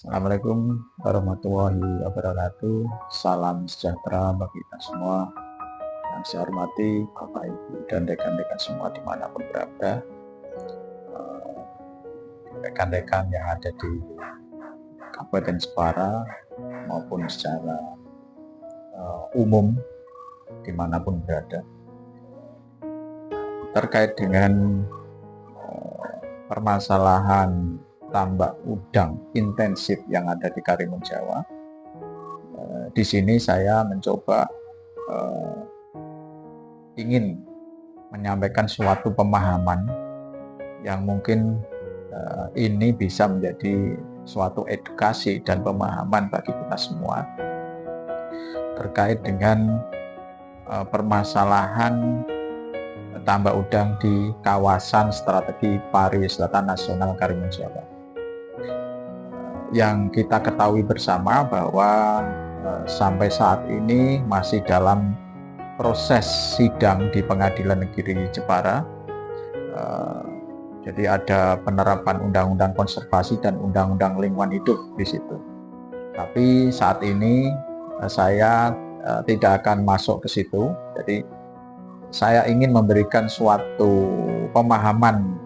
Assalamualaikum warahmatullahi wabarakatuh. Salam sejahtera bagi kita semua. Yang saya hormati Bapak Ibu dan rekan-rekan semua dimanapun berada. Rekan-rekan yang ada di Kabupaten Jepara maupun secara umum dimanapun berada. Terkait dengan permasalahan tambak udang intensif yang ada di Karimun Jawa. Di sini saya mencoba ingin menyampaikan suatu pemahaman yang mungkin ini bisa menjadi suatu edukasi dan pemahaman bagi kita semua terkait dengan permasalahan tambak udang di kawasan strategi pariwisata nasional Karimun Jawa. Yang kita ketahui bersama bahwa sampai saat ini masih dalam proses sidang di Pengadilan Negeri Jepara. Jadi ada penerapan Undang-Undang Konservasi dan Undang-Undang Lingkungan Hidup di situ. Tapi saat ini saya tidak akan masuk ke situ. Jadi saya ingin memberikan suatu pemahaman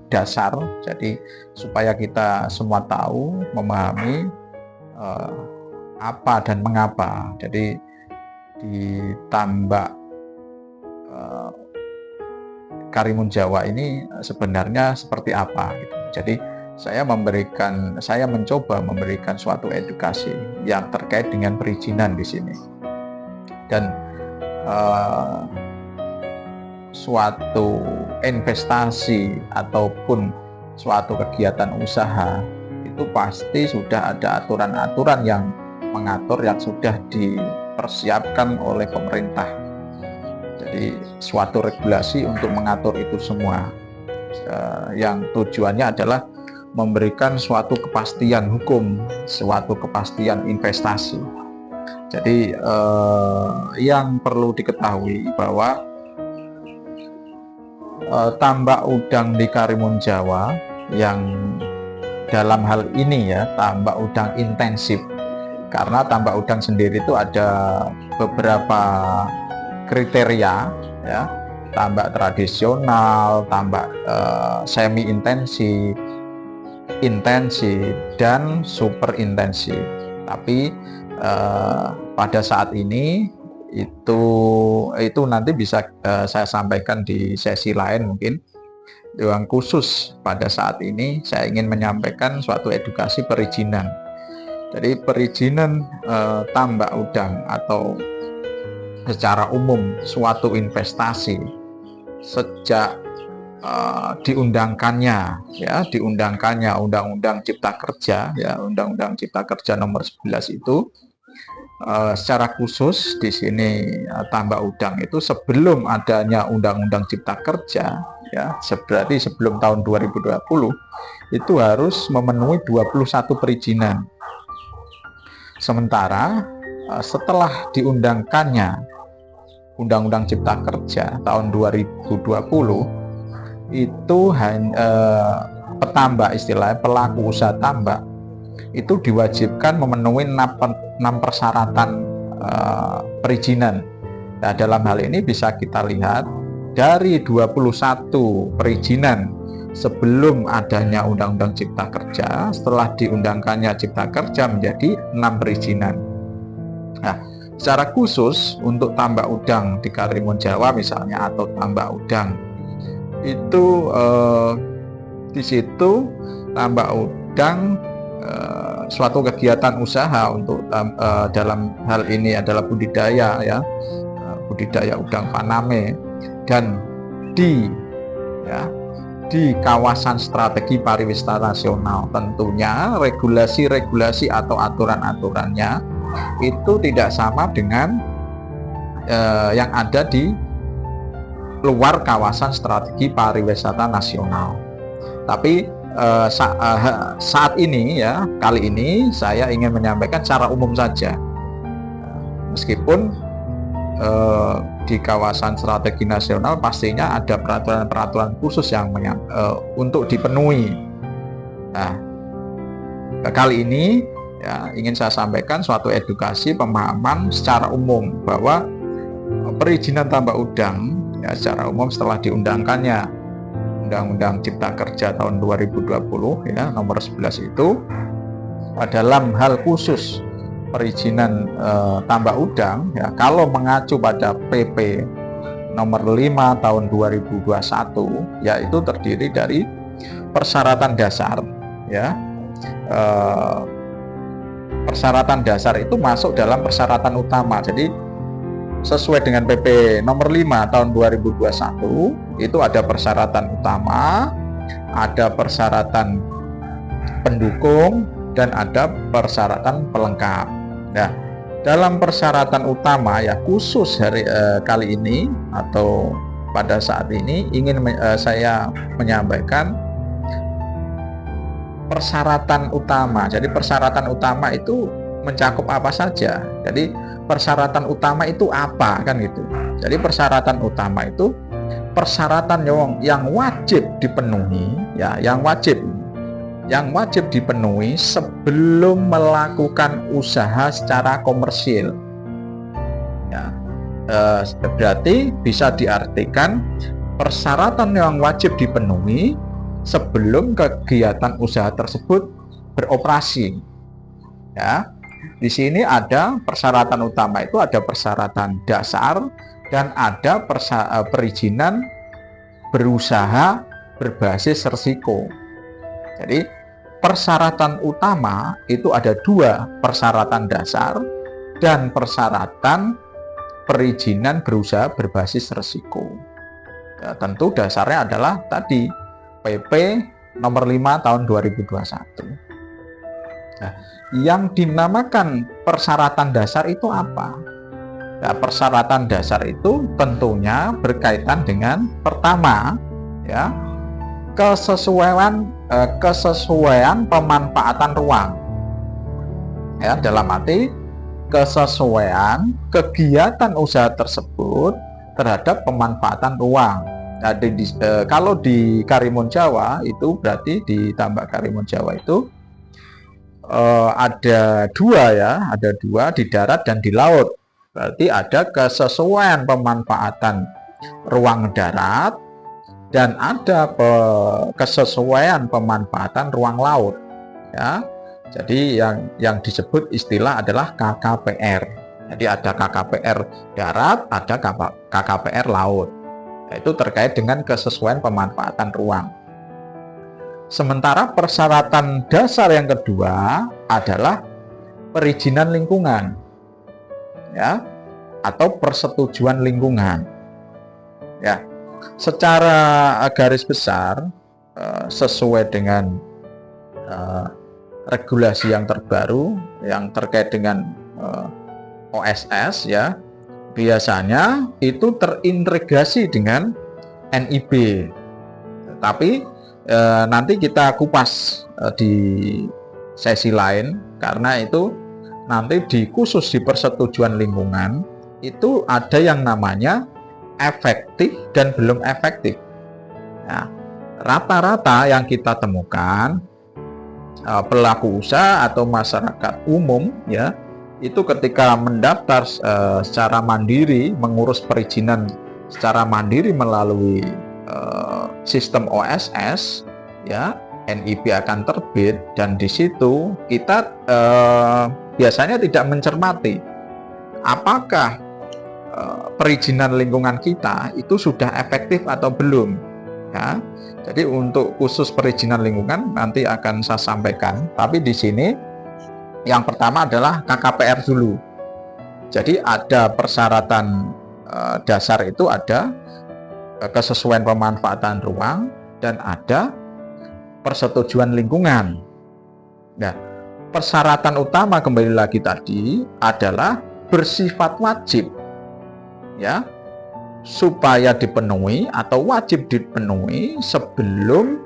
dasar, jadi supaya kita semua tahu, memahami apa dan mengapa. Jadi di tambak Karimun Jawa ini sebenarnya seperti apa gitu. Jadi saya mencoba memberikan suatu edukasi yang terkait dengan perizinan di sini. Dan suatu investasi ataupun suatu kegiatan usaha itu pasti sudah ada aturan-aturan yang mengatur, yang sudah dipersiapkan oleh pemerintah. Jadi suatu regulasi untuk mengatur itu semua, yang tujuannya adalah memberikan suatu kepastian hukum, suatu kepastian investasi. Jadi yang perlu diketahui bahwa tambak udang di Karimun Jawa yang dalam hal ini ya tambak udang intensif, karena tambak udang sendiri itu ada beberapa kriteria ya, tambak tradisional, tambak semi intensif, intensif dan super intensif. Tapi pada saat ini itu nanti bisa saya sampaikan di sesi lain mungkin. Yang khusus pada saat ini saya ingin menyampaikan suatu edukasi perizinan. Jadi perizinan tambak udang atau secara umum suatu investasi sejak diundangkannya Undang-Undang Cipta Kerja ya, Undang-Undang Cipta Kerja nomor 11 itu. Secara khusus di sini tambak udang itu sebelum adanya Undang-Undang Cipta Kerja ya, berarti sebelum tahun 2020 itu harus memenuhi 21 perizinan. Sementara setelah diundangkannya Undang-Undang Cipta Kerja tahun 2020 itu petambak, istilahnya pelaku usaha tambak itu diwajibkan memenuhi 6 persyaratan perizinan. Nah, dalam hal ini bisa kita lihat dari 21 perizinan sebelum adanya Undang-Undang Cipta Kerja, setelah diundangkannya Cipta Kerja menjadi 6 perizinan. Nah, secara khusus untuk tambak udang di Karimun Jawa misalnya, atau tambak udang itu di situ tambak udang suatu kegiatan usaha untuk dalam hal ini adalah budidaya ya, budidaya udang faname, dan di kawasan strategi pariwisata nasional. Tentunya regulasi-regulasi atau aturan-aturannya itu tidak sama dengan yang ada di luar kawasan strategi pariwisata nasional. Tapi saat ini ya, kali ini saya ingin menyampaikan secara umum saja. Meskipun di kawasan strategi nasional pastinya ada peraturan-peraturan khusus yang untuk dipenuhi. Nah, Kali ini ya, ingin saya sampaikan suatu edukasi pemahaman secara umum bahwa perizinan tambak udang ya, secara umum setelah diundangkannya Undang-Undang Cipta Kerja tahun 2020 ya, nomor 11 itu, dalam hal khusus perizinan tambak udang ya, kalau mengacu pada PP nomor 5 tahun 2021 yaitu terdiri dari persyaratan dasar ya. Persyaratan dasar itu masuk dalam persyaratan utama. Jadi sesuai dengan PP nomor 5 tahun 2021 itu ada persyaratan utama, ada persyaratan pendukung, dan ada persyaratan pelengkap. Nah, dalam persyaratan utama ya khusus kali ini atau pada saat ini ingin saya menyampaikan persyaratan utama. Jadi persyaratan utama itu mencakup apa saja. Jadi persyaratan utama itu apa kan gitu. Jadi persyaratan utama itu persyaratan yang wajib dipenuhi ya, yang wajib dipenuhi sebelum melakukan usaha secara komersil. Ya, berarti bisa diartikan persyaratan yang wajib dipenuhi sebelum kegiatan usaha tersebut beroperasi. Ya, di sini ada persyaratan utama itu ada persyaratan dasar dan ada perizinan berusaha berbasis risiko. Jadi persyaratan utama itu ada dua, persyaratan dasar dan persyaratan perizinan berusaha berbasis risiko. Ya, tentu dasarnya adalah tadi PP nomor 5 tahun 2021. Nah, yang dinamakan persyaratan dasar itu apa? Nah, persyaratan dasar itu tentunya berkaitan dengan pertama ya, kesesuaian pemanfaatan ruang. Ya, dalam arti kesesuaian kegiatan usaha tersebut terhadap pemanfaatan ruang. Nah, kalau di Karimun Jawa itu berarti di Tambak Karimun Jawa itu ada dua di darat dan di laut. Berarti ada kesesuaian pemanfaatan ruang darat dan ada kesesuaian pemanfaatan ruang laut. Ya, jadi yang disebut istilah adalah KKPR. Jadi ada KKPR darat, ada KKPR laut. Itu terkait dengan kesesuaian pemanfaatan ruang. Sementara persyaratan dasar yang kedua adalah perizinan lingkungan, ya, atau persetujuan lingkungan. Ya, secara garis besar sesuai dengan regulasi yang terbaru yang terkait dengan OSS ya, biasanya itu terintegrasi dengan NIB. Tapi nanti kita kupas di sesi lain, karena itu nanti khusus di persetujuan lingkungan itu ada yang namanya efektif dan belum efektif. Nah, rata-rata yang kita temukan pelaku usaha atau masyarakat umum ya, itu ketika mendaftar secara mandiri, mengurus perizinan secara mandiri melalui sistem OSS ya, NIB akan terbit, dan di situ kita biasanya tidak mencermati apakah perizinan lingkungan kita itu sudah efektif atau belum ya. Jadi untuk khusus perizinan lingkungan nanti akan saya sampaikan, tapi di sini yang pertama adalah KKPR dulu. Jadi ada persyaratan dasar itu ada kesesuaian pemanfaatan ruang dan ada persetujuan lingkungan. Nah, persyaratan utama kembali lagi tadi adalah bersifat wajib ya, supaya dipenuhi atau wajib dipenuhi sebelum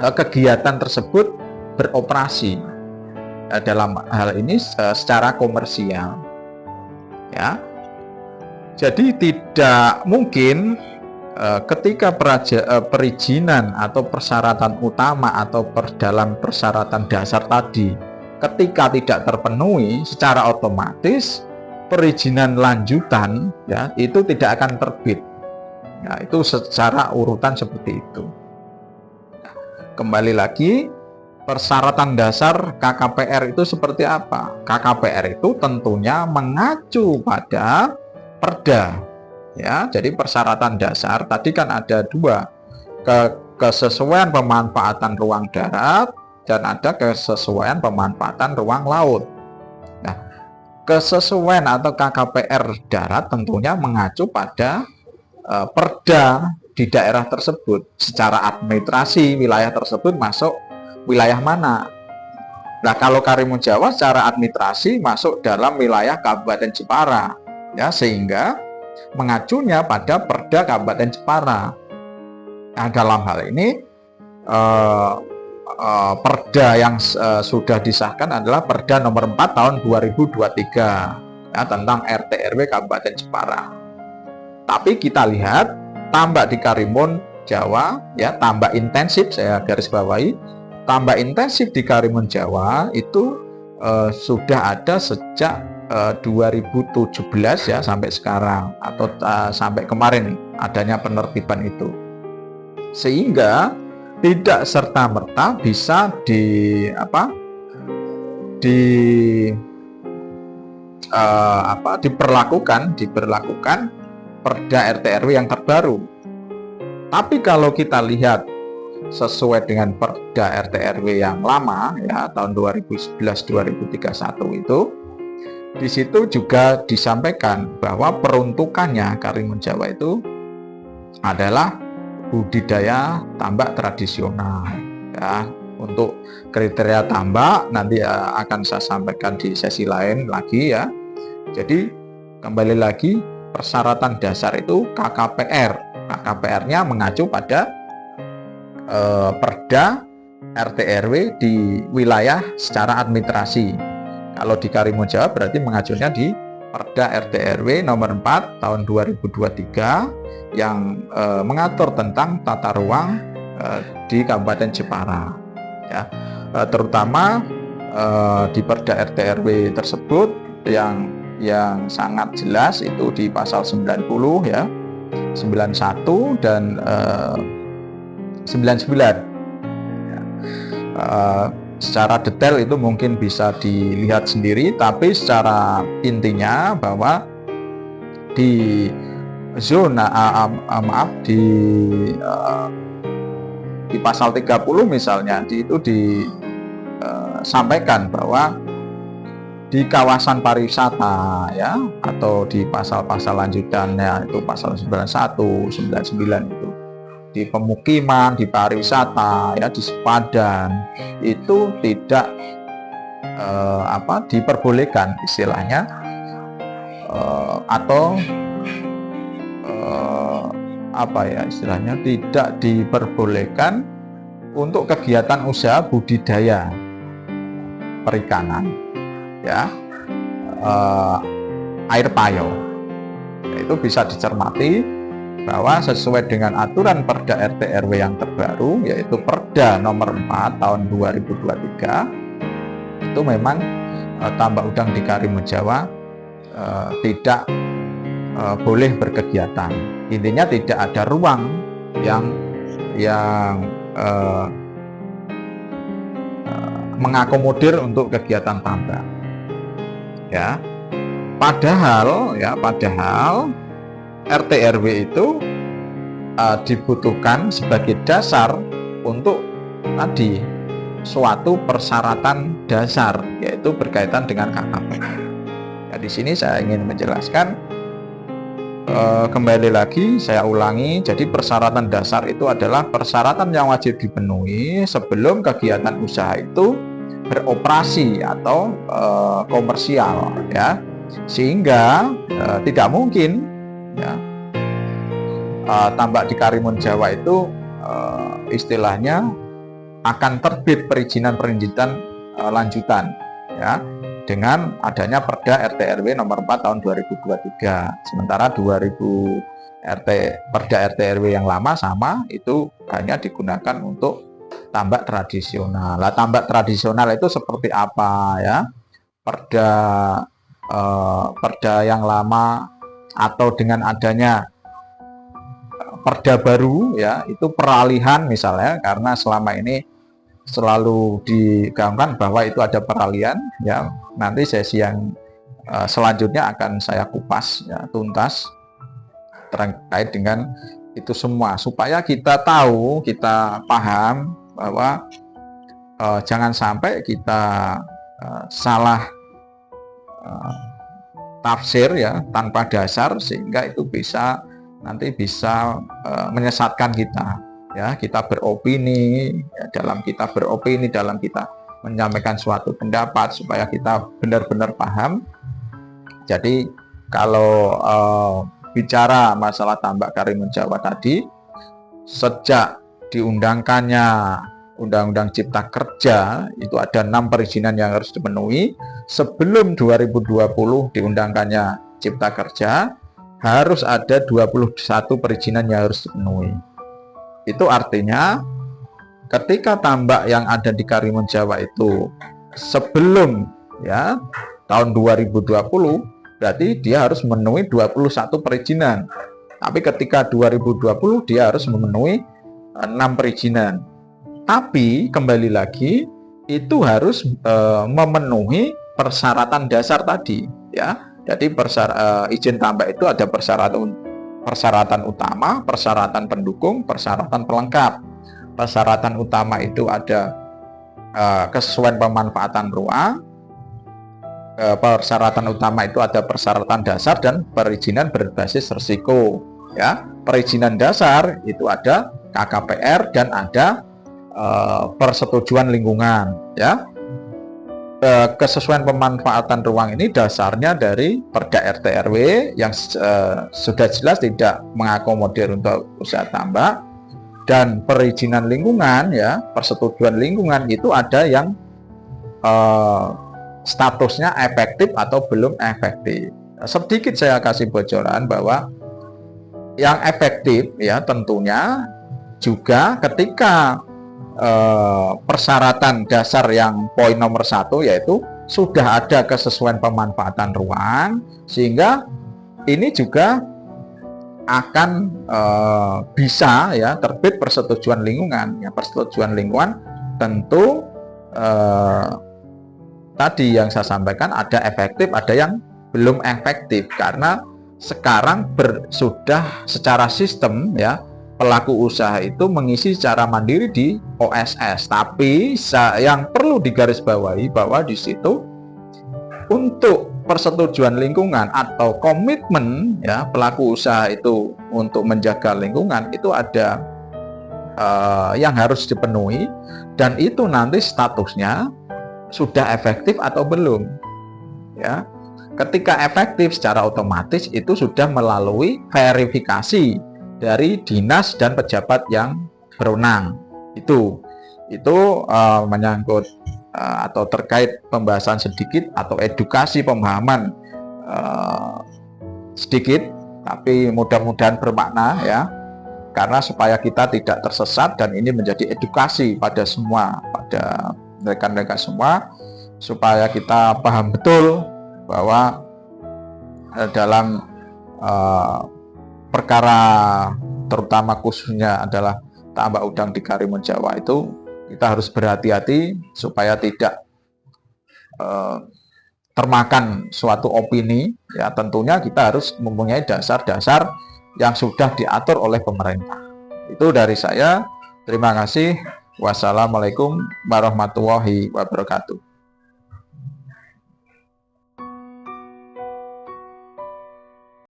kegiatan tersebut beroperasi. Dalam hal ini secara komersial ya. Jadi tidak mungkin ketika perizinan atau persyaratan utama atau dalam persyaratan dasar tadi ketika tidak terpenuhi, secara otomatis perizinan lanjutan ya itu tidak akan terbit. Ya, itu secara urutan seperti itu. Kembali lagi, persyaratan dasar KKPR itu seperti apa? KKPR itu tentunya mengacu pada Perda. Ya, jadi persyaratan dasar tadi kan ada dua, kesesuaian pemanfaatan ruang darat dan ada kesesuaian pemanfaatan ruang laut. Nah, kesesuaian atau KKPR darat tentunya mengacu pada Perda di daerah tersebut. Secara administrasi wilayah tersebut masuk wilayah mana. Nah, kalau Karimun Jawa secara administrasi masuk dalam wilayah Kabupaten Jepara, ya, sehingga mengacunya pada Perda Kabupaten Jepara. Nah, dalam hal ini Perda yang sudah disahkan adalah Perda nomor 4 tahun 2023 ya, tentang RT RW Kabupaten Jepara. Tapi kita lihat tambak di Karimun Jawa ya, tambak intensif, saya garis bawahi, tambak intensif di Karimun Jawa itu sudah ada sejak 2017 ya sampai sekarang, atau sampai kemarin adanya penertiban itu, sehingga tidak serta-merta bisa diberlakukan Perda RT RW yang terbaru. Tapi kalau kita lihat sesuai dengan Perda RT RW yang lama ya tahun 2011-2031 itu, di situ juga disampaikan bahwa peruntukannya Karimun Jawa itu adalah budidaya tambak tradisional ya. Untuk kriteria tambak nanti akan saya sampaikan di sesi lain lagi ya. Jadi kembali lagi, persyaratan dasar itu KKPR-nya mengacu pada Perda RT RW di wilayah secara administrasi. Kalau di Karimun Jawa berarti mengacunya di Perda RT RW nomor 4 tahun 2023 yang mengatur tentang tata ruang di Kabupaten Jepara ya. Terutama di Perda RT RW tersebut yang sangat jelas itu di pasal 90 ya, 91 dan 99 ya. Secara detail itu mungkin bisa dilihat sendiri, tapi secara intinya bahwa di zona di pasal 30 misalnya itu disampaikan bahwa di kawasan pariwisata ya, atau di pasal-pasal lanjutannya itu pasal 91, 99 itu di pemukiman, di pariwisata ya, di sepadan itu tidak diperbolehkan istilahnya atau istilahnya tidak diperbolehkan untuk kegiatan usaha budidaya perikanan ya, air payo. Itu bisa dicermati bahwa sesuai dengan aturan Perda RT RW yang terbaru, yaitu Perda nomor 4 tahun 2023, itu memang tambak udang di Karimun Jawa tidak boleh berkegiatan. Intinya tidak ada ruang yang mengakomodir untuk kegiatan tambak ya. Padahal RT RW itu dibutuhkan sebagai dasar untuk tadi suatu persyaratan dasar, yaitu berkaitan dengan KKPR. Nah, di sini saya ingin menjelaskan kembali lagi, saya ulangi. Jadi persyaratan dasar itu adalah persyaratan yang wajib dipenuhi sebelum kegiatan usaha itu beroperasi atau komersial ya, sehingga tidak mungkin ya, tambak di Karimun Jawa itu istilahnya akan terbit perizinan lanjutan ya, dengan adanya Perda RT RW nomor 4 tahun 2023. Sementara 2000 Perda RT RW yang lama sama itu hanya digunakan untuk tambak tradisional. Lah, tambak tradisional itu seperti apa ya? Perda yang lama atau dengan adanya perda baru ya, itu peralihan misalnya, karena selama ini selalu digaungkan bahwa itu ada peralihan ya. Nanti sesi yang selanjutnya akan saya kupas ya, tuntas terkait dengan itu semua, supaya kita tahu, kita paham bahwa jangan sampai kita salah tafsir ya, tanpa dasar, sehingga itu nanti bisa menyesatkan kita ya. Kita beropini ya, dalam kita menyampaikan suatu pendapat, supaya kita benar-benar paham. Jadi kalau bicara masalah tambak Karimun Jawa tadi, sejak diundangkannya Undang-Undang Cipta Kerja itu ada 6 perizinan yang harus dipenuhi. Sebelum 2020 diundangkannya Cipta Kerja, harus ada 21 perizinan yang harus dipenuhi. Itu artinya ketika tambak yang ada di Karimun Jawa itu sebelum ya tahun 2020, berarti dia harus memenuhi 21 perizinan. Tapi ketika 2020 dia harus memenuhi 6 perizinan. Tapi kembali lagi itu harus memenuhi persyaratan dasar tadi ya. Jadi izin tambak itu ada persyaratan utama, persyaratan pendukung, persyaratan pelengkap. Persyaratan utama itu ada kesesuaian pemanfaatan ruang. Persyaratan utama itu ada persyaratan dasar dan perizinan berbasis risiko ya. Perizinan dasar itu ada KKPR dan ada persetujuan lingkungan ya. Kesesuaian pemanfaatan ruang ini dasarnya dari Perda RT RW yang sudah jelas tidak mengakomodir untuk usaha tambak. Dan perizinan lingkungan ya, persetujuan lingkungan itu ada yang statusnya efektif atau belum efektif. Sedikit saya kasih bocoran bahwa yang efektif ya tentunya juga ketika persyaratan dasar yang poin nomor 1, yaitu sudah ada kesesuaian pemanfaatan ruang, sehingga ini juga akan bisa ya terbit persetujuan lingkungan ya. Persetujuan lingkungan tentu tadi yang saya sampaikan, ada efektif, ada yang belum efektif, karena sekarang sudah secara sistem ya, pelaku usaha itu mengisi secara mandiri di OSS. Tapi yang perlu digarisbawahi bahwa di situ untuk persetujuan lingkungan atau komitmen ya pelaku usaha itu untuk menjaga lingkungan itu ada yang harus dipenuhi, dan itu nanti statusnya sudah efektif atau belum ya. Ketika efektif, secara otomatis itu sudah melalui verifikasi dari dinas dan pejabat yang berwenang. Itu menyangkut atau terkait pembahasan sedikit atau edukasi pemahaman sedikit, tapi mudah-mudahan bermakna ya, karena supaya kita tidak tersesat, dan ini menjadi edukasi pada semua, pada rekan-rekan semua, supaya kita paham betul bahwa dalam perkara terutama khususnya adalah tambak udang di Karimun Jawa itu kita harus berhati-hati supaya tidak termakan suatu opini ya. Tentunya kita harus mempunyai dasar-dasar yang sudah diatur oleh pemerintah. Itu dari saya. Terima kasih. Wassalamualaikum warahmatullahi wabarakatuh.